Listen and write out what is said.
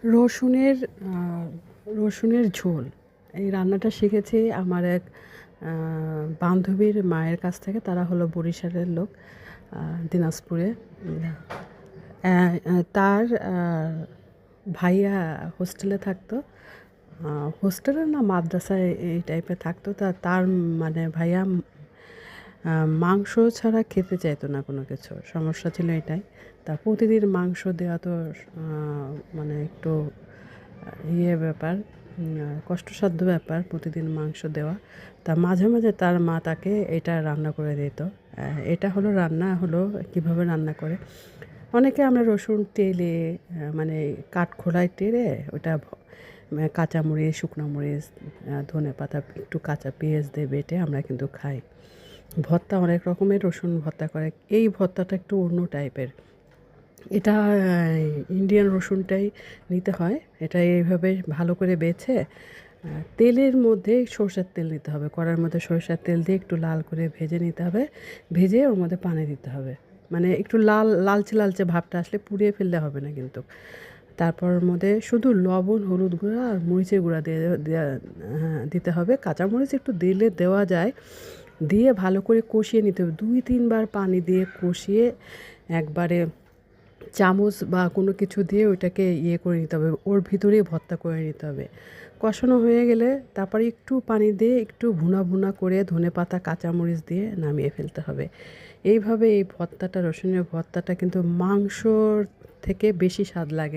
রসুনের রসুনের ঝোল এই রান্নাটা শিখেছি আমার এক বান্ধবীর মায়ের কাছ থেকে। তারা হলো বরিশালের লোক, দিনাজপুরে। তার ভাইয়া হোস্টেলে থাকতো, হোস্টেলে না মাদ্রাসায় এই টাইপের থাকতো। তার মানে ভাইয়া মাংস ছাড়া খেতে চাইতো না কোনো কিছু, সমস্যা ছিল এটাই। তা প্রতিদিন মাংস দেওয়া তো মানে একটু ব্যাপার, কষ্টসাধ্য ব্যাপার প্রতিদিন মাংস দেওয়া। তা মাঝে মাঝে তার মা তাকে এটা রান্না করে দিত। এটা হলো রান্না হলো কীভাবে রান্না করে। অনেকে আমরা রসুন টেলে মানে কাঠখোলায় টেলে ওটা কাঁচামরিচ, শুকনো মরিচ, ধনেপাতা, একটু কাঁচা পেঁয়াজ দিয়ে বেটে আমরা কিন্তু খাই। ভর্তা অনেক রকমের রসুন ভর্তা করে। এই ভর্তাটা একটু অন্য টাইপের। এটা ইন্ডিয়ান রসুনটাই নিতে হয়। এটা এইভাবে ভালো করে বেছে তেলের মধ্যে সরষের তেল নিতে হবে। কড়াইয়ের মধ্যে সরষের তেল দিয়ে একটু লাল করে ভেজে নিতে হবে। ভেজে ওর মধ্যে পানি দিতে হবে। মানে একটু লালচে লালচে ভাবটা আসলে পুড়িয়ে ফেললে হবে না কিন্তু। তারপর ওর মধ্যে শুধু লবণ, হলুদ গুঁড়া আর মরিচের গুঁড়া দিতে হবে। কাঁচামরিচ একটু দিলে দেওয়া যায়। দিয়ে ভালো করে কষিয়ে নিতে হবে। 2-3 বার পানি দিয়ে কষিয়ে একবারে চামচ বা কোনো কিছু দিয়ে ওইটাকে করে নিতে হবে, ওর ভিতরেই ভর্তা করে নিতে হবে। কষানো হয়ে গেলে তারপরে একটু পানি দিয়ে একটু ভুনা ভুনা করে ধনেপাতা, কাঁচামরিচ দিয়ে নামিয়ে ফেলতে হবে। এইভাবে এই ভর্তাটা, রসুনের ভর্তাটা কিন্তু মাংসর থেকে বেশি স্বাদ লাগে।